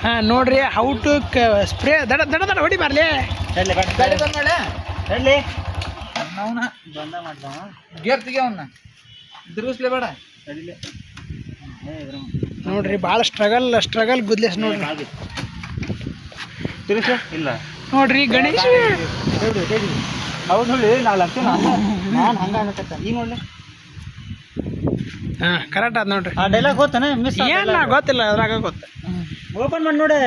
ಹಾಂ ನೋಡ್ರಿ how to spray ದಡ ದಡ ದಡ ಹೊಡಿ ಬರ್ಲಿ ಗಾಡಿ ಬಂದ್ ಮಾಡ ಹೇಳಿ ಅವನ ಬಂದ ಮಾಡ್ತಾವ ಗೇರ್ ತೆಗಿ ಅವನ್ನ ತಿರುಗಿಸ್ಲೇ ಬೇಡ ತಡಿಲೆ ನೋಡ್ರಿ ಭಾಳ ಸ್ಟ್ರಗಲ್ ಗುದ್ಲೇಸ್ ನೋಡ್ರಿ ತಿರುಗಿಸ ಇಲ್ಲ ನೋಡ್ರಿ ಗಣೇಶ್ ಹೌದು ಹೇಳಿ ನಾಳೆ ಅಂತೀನಿ ನಾನು ಹಂಗೆ ಅನ್ನಕತ್ತ ಈಗ ನೋಡ್ಲಿ ಹಾಂ ಕರೆಕ್ಟ್ ಆದ್ ನೋಡ್ರಿ ಆ ಡೈಲಾಗ್ ಗೊತ್ತಾನೆ ಮಿಸ್ ಏನಿಲ್ಲ ಗೊತ್ತಿಲ್ಲ ಅದ್ರಾಗ ಗೊತ್ತ ಓಪನ್ ಮಾಡಿ ನೋಡಿ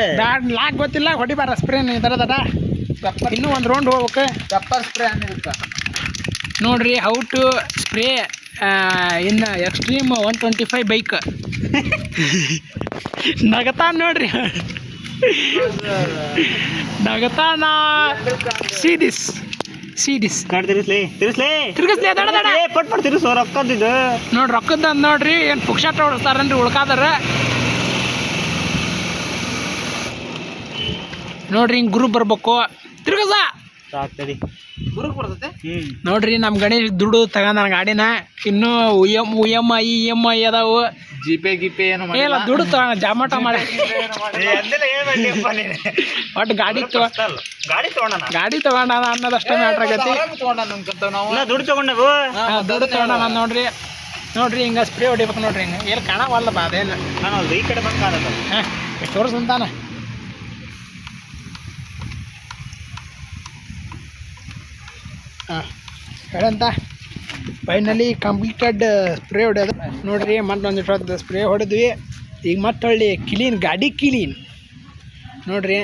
ಲಾಕ್ ಗೊತ್ತಿಲ್ಲ ಹೊಡಿಬಾರ ಸ್ಪ್ರೇ ದಡ ದಡ ಇನ್ನೂ ಒಂದು ರೌಂಡ್ ಹೋಗ್ಬೇಕು ಪೆಪ್ಪರ್ ಸ್ಪ್ರೇ ಅನ್ನಿರುತ್ತೆ ನೋಡ್ರಿ ಹೌ ಟು ಸ್ಪ್ರೇ ಇನ್ನು ಎಕ್ಸ್ಟ್ರೀಮ್ 125 ಬೈಕ್ ನಗತಾನ ನೋಡ್ರಿ ನಗತಾನ ಸೀಡಿಸ್ ಕಾಡ್ ತಿರ್ಸ್ಲಿ ತಿರ್ಗಿಸ್ಲಿ ದಡ ದಡ ಪಟ್ ತಿರ್ಸೋ ರೊಕ್ಕದಿದ್ದು ನೋಡ್ರಿ ರೊಕ್ಕದ ನೋಡ್ರಿ ಏನು ಪುಕ್ಷಾಟ ಹೊಡಿಸ್ತಾರನ್ರಿ ಉಳ್ಕಾದಾರ ನೋಡ್ರಿ ಹಿಂಗೆ ಗ್ರೂಪ್ ಬರ್ಬೇಕು ತಿರ್ಗಸ ಸಾಕ್ತಡಿ ಗುರುಕ್ ಬರ್ತೈತೆ ನೋಡ್ರಿ ನಮ್ಮ ಗಣೇಶ್ ದುಡ್ಡು ತಗೊಂಡ ಗಾಡಿನ ಇನ್ನೂ EMI ಅದಾವು ಜಿಪೇ ಗಿಪೇ ಏನು ಇಲ್ಲ ದುಡ್ಡು ತಗೊಂಡ ಜಾಮಾಟ ಮಾಡಿ ಒಟ್ಟು ಗಾಡಿ ತಗೊಂಡ ಅನ್ನೋದಷ್ಟೇ ಮ್ಯಾಟ್ರ್ ಆಗೈತಿ ದುಡ್ಡು ತಗೊಂಡವು ದುಡ್ಡು ತಗೊಂಡ ನೋಡ್ರಿ ಹಿಂಗ ಸ್ಪ್ರೇ ಹೊಡಿಬೇಕು ನೋಡ್ರಿ ಹಿಂಗೆ ಏನು ಕಾಣವಲ್ಲ ಬಾ ಅದೇನು ಈ ಕಡೆ ಬಂದು ಕಾಣತ್ತ ಹಾಂ ತೋರಿಸ್ತಾನ ಹಾಂ ಹೇಳಂತ ಫೈನಲಿ ಕಂಪ್ಲೀಟೆಡ್ ಸ್ಪ್ರೇ ಹೊಡೆಯೋದು ನೋಡ್ರಿ ಮತ್ತೊಂದು ಇಟ್ಟು ಸ್ಪ್ರೇ ಹೊಡೆದ್ವಿ ಈಗ ಮತ್ತೆ ಹೊಳ್ಳಿ ಗಾಡಿ ಕ್ಲೀನ್ ನೋಡ್ರಿ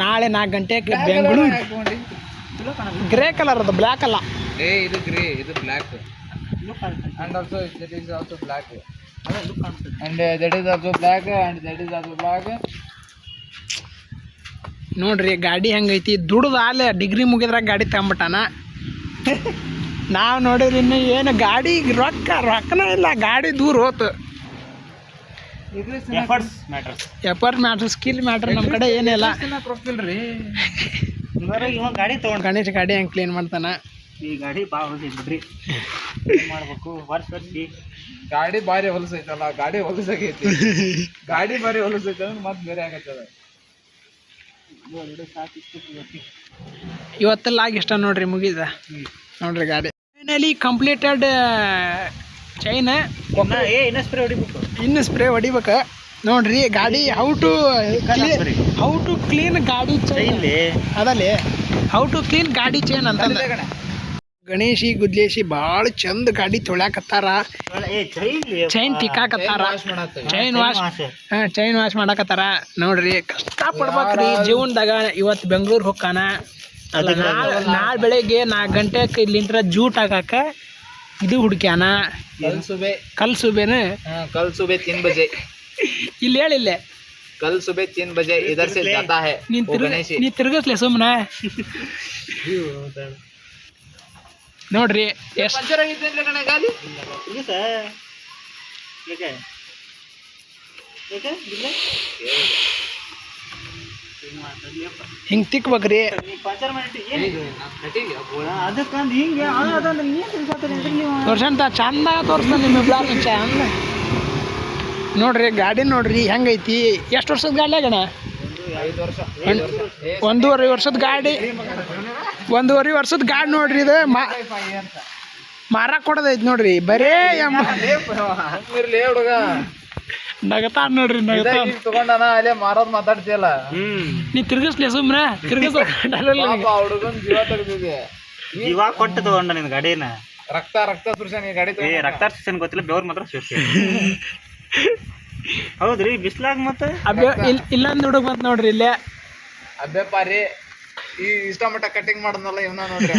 ನಾಳೆ 4 ಗಂಟೆಗೆ ಬೆಂಗಳೂರು ಗ್ರೇ ಕಲರ್ ಅದು ಬ್ಲ್ಯಾಕ್ ಅಲ್ಲ ಇದು ಗ್ರೇ ಇದು black and also that is also black and that is also black and that is also black ನೋಡ್ರಿ ಗಾಡಿ ಹೆಂಗೈತಿ ದುಡ್ದು ಆಲೆ ಡಿಗ್ರಿ ಮುಗಿದ್ರಾಗ ಗಾಡಿ ತಗೊಂಬಿಟ್ಟಾನ ನಾವು ನೋಡಿದ್ರಿ ಇನ್ನು ಏನು ಗಾಡಿ ರೊಕ್ಕನ ಇಲ್ಲ ಗಾಡಿ ದೂರ ಹೋತು ಎಫರ್ಟ್ ಮ್ಯಾಟ್ರ್ ಸ್ಕಿಲ್ ಮ್ಯಾಟ್ರ್ ನಮ್ಮ ಕಡೆ ಏನಿಲ್ಲ ಗಾಡಿ ತಗೊಂಡು ಗಣೇಶ್ ಗಾಡಿ ಹೆಂಗೆ ಕ್ಲೀನ್ ಮಾಡ್ತಾನ ಈ ಗಾಡಿ ಭಾಳ ಹೊಲಸೈತಿ ಮಾಡ್ಬೇಕು ವರ್ಷಿ ಗಾಡಿ ಭಾರಿ ಹೊಲಸೈತಲ್ಲ ಗಾಡಿ ಹೊಲಸಾಗೈತಿ ಗಾಡಿ ಭಾರಿ ಹೊಲಸೈತೆ ಅಂದ್ರೆ ಮತ್ತೆ ಬೇರೆ ಆಗತ್ತದ ಇವತ್ತೆಲ್ಲ ಆಗಿ ಇಷ್ಟ ನೋಡ್ರಿ ಮುಗಿದ ನೋಡ್ರಿ ಗಾಡಿ ಫೈನಲಿ ಕಂಪ್ಲೀಟೆಡ್ ಚೈನ್ ಇನ್ನು ಸ್ಪ್ರೇ ಹೊಡಿಬೇಕು ನೋಡ್ರಿ ಗಾಡಿ ಹೌ ಟು ಕ್ಲೀನ್ ಗಾಡಿ ಚೈನ್ ಅದಲ್ಲೇ ಹೌ ಟು ಕ್ಲೀನ್ ಗಾಡಿ ಚೈನ್ ಅಂತ ಗಣೇಶಿ ಗುದ್ಲೇಶಿ ಭಾಳ ಚಂದ ಗಾಡಿ ತೊಳ್ಯಾಕತ್ತಾರ ಚೈನ್ ತಿಕ್ಕಾಕತ್ತಾರ ಚೈನ್ ವಾಶ್ ಮಾಡಾಕತ್ತಾರ ನೋಡ್ರಿ ಕಷ್ಟಪಡ್ಬೇಕ್ರಿ ಜೀವನದಾಗ ಇವತ್ತು ಬೆಂಗಳೂರು ಹೋಗ್ಕಾನ ನಾಳೆ ಬೆಳಗ್ಗೆ 4 ಗಂಟೆಗೆ ಇಲ್ಲಿಂದ ಜೂಟ್ ಹಾಕಾಕ ಇದು ಹುಡುಕ್ಯಾನ ಕಲ್ ಸುಬೇನ कल सुबह 3 बजे ಇಲ್ಲಿ ಹೇಳಿಲ್ಲ कल सुबह 3 बजे इधर से जाता है ನೀ ತಿರ್ಗಿಸ್ಲೆ ಸುಮ್ಮನೆ ನೋಡ್ರಿ ಪಂಚರ್ ಆಗಿದ್ದೆ ಕಣ ಗಾಲಿ ಹಿಂಗೆ ತಿಕ್ಬೇಕ್ರಿ ತೋರ್ಸಂತ ಚಂದ ತೋರಿಸ್ತಾನೆ ನಿಮ್ಮ ಬ್ಲಾಗ್ ಚಂದ ನೋಡ್ರಿ ಗಾಡಿ ನೋಡ್ರಿ ಹೆಂಗೈತಿ ಎಷ್ಟು ವರ್ಷದ ಗಾಡಿ ಆಗಣ 1.5 ವರ್ಷದ ಗಾಡಿ 1.5 ವರ್ಷದ ಗಾಡಿ ನೋಡ್ರಿ ಇದು ಮಾರಾಕ್ ಕೊಡೋದೈತಿ ನೋಡ್ರಿ ಬರೇ ಹುಡುಗ ನಗತಾ ನೋಡ್ರಿ ತಗೊಂಡನ ಅಲ್ಲೇ ಮಾರೋದ್ ಮಾತಾಡ್ತಿಯಲ್ಲ ನೀ ತಿರ್ಗಿಸ್ಲಿ ಸುಮ್ನೆ ಹುಡುಗನ್ ಜೀವ ತೆಗ್ದಿದೆ ಜೀವ ಕೊಟ್ಟು ತಗೊಂಡ ನಿನ್ ಗಾಡಿನ ರಕ್ತ ಸುರ್ಸನ್ ಗಾಡಿ ರಕ್ತ ಸುರ್ಸನ್ ಗೊತ್ತಿಲ್ಲ ಬೆವ್ರ ಮಾತ್ರ ಸುರ್ಸಿ ಹೌದ್ರಿ ಬಿಸ್ಲಾಗ ಮತ್ತೆ ಇಲ್ಲೊಂದು ಹುಡುಗ ಮತ್ ನೋಡ್ರಿ ಇಲ್ಲೇ ಅಬ್ಬೆ ಪಾರಿ ಈ ಇಷ್ಟ ಮಟ್ಟ ಕಟಿಂಗ್ ಮಾಡದ್ನಲ್ಲ ಇವನ ನೋಡ್ರಿ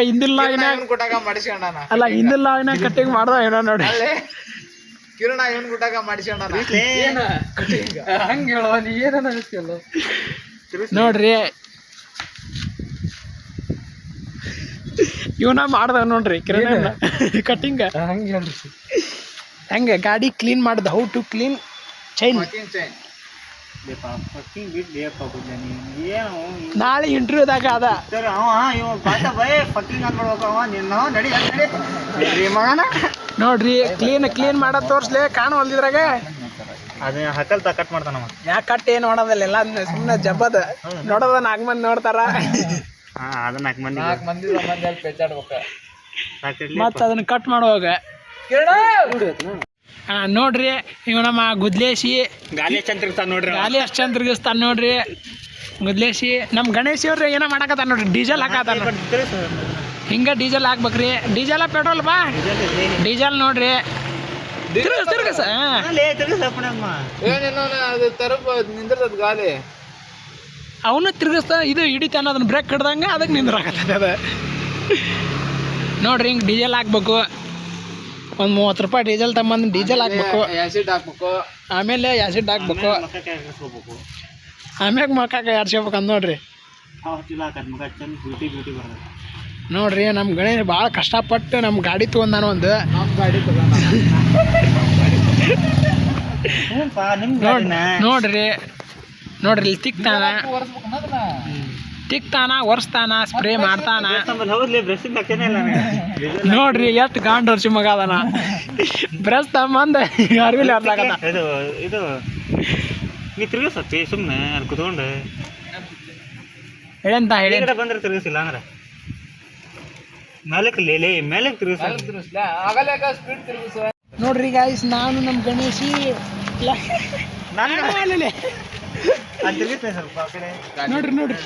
ಹಿಂದಿಲ್ಲ ಕೊಟ್ಟಾಗ ಮಾಡಿಸ್ಕೊಂಡಾನ ಅಲ್ಲ ಹಿಂದಿಲ್ಲ ಇನ್ನ ಕಟಿಂಗ್ ಮಾಡ್ದ ಏನೋ ನೋಡಿ ಕಿರಣ ಇವನ್ ಗುಟ್ಟಾಗ ಮಾಡಿಸ್ಕೊಂಡಾನ ಹಂಗ ಹೇಳೋ ನೀ ಏನ ನೋಡ್ರಿ ಇವನ ಮಾಡ್ದ ನೋಡ್ರಿ ಕಿರಣ ಕಟಿಂಗ್ ಹಂಗೆ ಹೇಳ್ರಿ ಹೆಂಗೆ ಗಾಡಿ ಕ್ಲೀನ್ ಮಾಡ್ದ ಹೌ ಟು ಕ್ಲೀನ್ ಚೈನ್ ನಾಳೆ ಇಂಟರ್ವ್ಯೂದಾಗ ಅದ ನೋಡ್ರಿ ಕ್ಲೀನ್ ಮಾಡೋದ್ ತೋರ್ಸ್ಲಿ ಕಾಣವಲ್ದಿದ್ರಾಗ ಅದೇ ಹಕ್ಕಲ್ತ ಕಟ್ ಮಾಡ್ತಾನವ. ಯಾಕೆ ಕಟ್ ಏನು ನೋಡೋದಿಲ್ಲ ಎಲ್ಲ ಸುಮ್ಮನೆ ಜಬ್ಬದ ನೋಡೋದ 4 ಮಂದಿ ನೋಡ್ತಾರ. ಅದನ್ನ 4 ಮಂದಿ ಅಲ್ಲಿ ಪೆಚ್ಚಾಡ್ಬೇಕ. ಮತ್ತು ಅದನ್ನ ಕಟ್ ಮಾಡುವಾಗ ನೋಡ್ರಿ ಇವ್ ನಮ್ಮ ಗುದ್ಲೇಶಿ ಗಾಲಿ ಎಷ್ಟು ತಿರ್ಗ್ತಾನ ನೋಡ್ರಿ. ಗಾಲಿ ಅಷ್ಟು ಚಂದ ತಿರ್ಗಿಸ್ತಾನ ನೋಡ್ರಿ ಗುದ್ಲೇಶಿ. ನಮ್ಮ ಗಣೇಶಿ ಅವ್ರು ಏನೋ ಮಾಡಕತ್ತಾರ ನೋಡ್ರಿ, ಡೀಸೆಲ್ ಹಾಕತ್ತಾರ. ಹಿಂಗೆ ಡೀಸೆಲ್ ಹಾಕ್ಬೇಕ್ರಿ. ಡೀಸೆಲ ಪೆಟ್ರೋಲ್ ಬಾ ಡೀಸೆಲ್ ನೋಡ್ರಿ ತಿರ್ಗಸ ಏನೇನೋ ಅದು ತರಪ ನಿಂದಿರ್ತದ ಗಾಲಿ ಅವನು ತಿರ್ಗಿಸ್ತಾ ಇದು ಹಿಡಿತಾನ ಅದನ್ನ ಬ್ರೇಕ್ ಹಿಡ್ದಂಗೆ ಅದಕ್ಕೆ ನಿಂದ್ರಾಕತ್ತದ ಅದು ನೋಡ್ರಿ. ಹಿಂಗೆ ಡೀಸೆಲ್ ಹಾಕ್ಬೇಕು. ಒಂದು 30 ರೂಪಾಯಿ ಡೀಸೆಲ್ ತಗೊಂಬಂದು ಡೀಸೆಲ್ ಹಾಕ್ಬೇಕು. ಆ್ಯಸಿಡ್ ಹಾಕ್ಬೇಕು. ಆಮೇಲೆ ಆ್ಯಸಿಡ್ ಹಾಕ್ಬೇಕು. ಆಮ್ಯಾಗ ಮಕ್ಕಕ್ಕೆ ಆಡ್ಸ್ಕೊಬೇಕಂತ ನೋಡ್ರಿ. ನೋಡ್ರಿ ನಮ್ಮ ಗಣೇಶ ಭಾಳ ಕಷ್ಟಪಟ್ಟು ನಮ್ಮ ಗಾಡಿ ತೊಗೊಂಡಾನ ಒಂದು. ನಮ್ಮ ಗಾಡಿ ತಗೊಂಡ ನೋಡ್ರಿ ನೋಡ್ರಿ ಇಲ್ಲಿ ತಿಕ್ತಾನ ಒರೆಸ್ತಾನ ಸ್ಪ್ರೇ ಮಾಡ್ತಾನ. ನೋಡ್ರಿ ಎಷ್ಟು ಗಾಂಡ್ ವರ್ಷ ಮಗ ಅದಾನ. ಬ್ರಷ್ ತಗೊಂಬಂದ ಅರ್ವಿಲಿ ಆಡ್ಲಾಕತ್ತ. ಇದು ನೀ ತಿರ್ಗಿಸತ್ತಿ ಸುಮ್ಮನೆ ಅಲ್ಲಿ ಕುತ್ಕೊಂಡು ಹೇಳಂತ ಹೇಳಿ ಬಂದ್ರೆ ತಿರ್ಗಿಸಿಲ್ಲ ಅಂದ್ರೆ ಮೇಲಕ್ಕೆ ಮೇಲಕ್ಕೆ ತಿರ್ಗಿಸ ಆಗಲ್ಯಾಕ ಸ್ಪೀಡ್ ತಿರುಗಿಸ. ನೋಡ್ರಿ ಗಾಯ್ಸ್ ನಾನು ನಮ್ಮ ಗಣೇಶಿ ಸ್ವಲ್ಪ ಆ ಕಡೆ ನೋಡ್ರಿ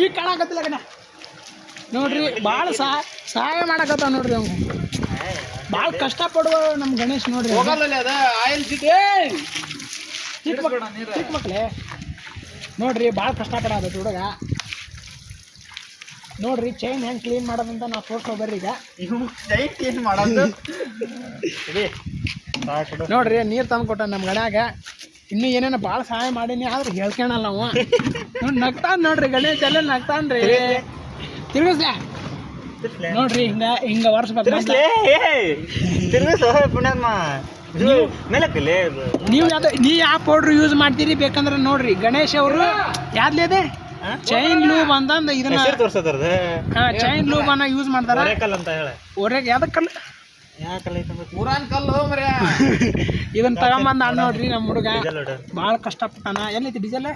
ಈಗ ಕಾಣಕತ್ತಿಲ್ಲ ಗಣ ನೋಡ್ರಿ. ಭಾಳ ಸಹಾಯ ಮಾಡಕತ್ತ ನೋಡ್ರಿ ಅವ್ನು. ಭಾಳ ಕಷ್ಟಪಡುವ ನಮ್ಮ ಗಣೇಶ್ ನೋಡ್ರಿ. ಹೋಗಲ್ಲ ಅದ ಆಯಿಲ್ ಚಿಕ್ಕ ಮಕ್ಕಳೇ ನೋಡ್ರಿ ಭಾಳ ಕಷ್ಟಪಡೋದು ಹುಡುಗ. ನೋಡ್ರಿ ಚೈನ್ ಹೆಂಗೆ ಕ್ಲೀನ್ ಮಾಡೋದಂತ ನಾವು ತೋರ್ಸೋ ಬರ್ರಿ. ಈಗ ಏನು ಮಾಡೋದು ನೋಡ್ರಿ ನೀರು ತಂದು ಕೊಟ್ಟ ನಮ್ಮ ಗಣ್ಯಾಗ. ಇನ್ನೂ ಏನೇನೋ ಭಾಳ ಸಹಾಯ ಮಾಡೀನಿ ಆದ್ರೆ ಹೇಳ್ಕೊಳಲ್ಲ ನಾವು. ನಗ್ತಾನ ನೋಡ್ರಿ ಗಣೇಶ್ ಎಲ್ಲ ನಗ್ತಾನ್ರಿ. ತಿರ್ಗಿಸ್ಲ ನೋಡ್ರಿ ಹಿಂಗೆ ಒರೆಸ್ಬೇಕು. ನೀ ಯಾವ ಪೌಡ್ರ್ ಯೂಸ್ ಮಾಡ್ತೀರಿ ಬೇಕಂದ್ರೆ ನೋಡ್ರಿ ಗಣೇಶ್ ಅವರು ಯಾವ್ದೇ ಚೈನ್ ಲೂಬ್ ಅಂತಂದು ಇದನ್ನ ಚೈನ್ ಲೂಬ್ ಅನ್ನ ಯೂಸ್ ಮಾಡ್ತಾರ. ಒರೆಗೆ ಯಾವ್ದಕ್ಕಲ್ಲ ಪುರಾನ್ ಕಲ್ಲು ಮರ್ಯಾ ಇದನ್ನ ತಗೊಂಬಂದ ನೋಡ್ರಿ ನಮ್ಮ ಹುಡುಗ ಭಾಳ ಕಷ್ಟಪಟ್ಟಾನ. ಎಲ್ಲೈತಿ ಡೀಸೆಲ್?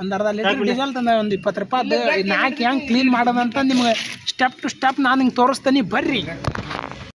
ಒಂದು ಅರ್ಧ ಲೀಟರ್ ಡೀಸೆಲ್ ತಂದ ಒಂದು 20 ರೂಪಾಯಿ. ನಾಲ್ಕು ಹೆಂಗೆ ಕ್ಲೀನ್ ಮಾಡೋದಂತ ನಿಮ್ಗೆ ಸ್ಟೆಪ್ ಟು ಸ್ಟೆಪ್ ನಾನು ಹಿಂಗೆ ತೋರಿಸ್ತೀನಿ ಬರ್ರಿ.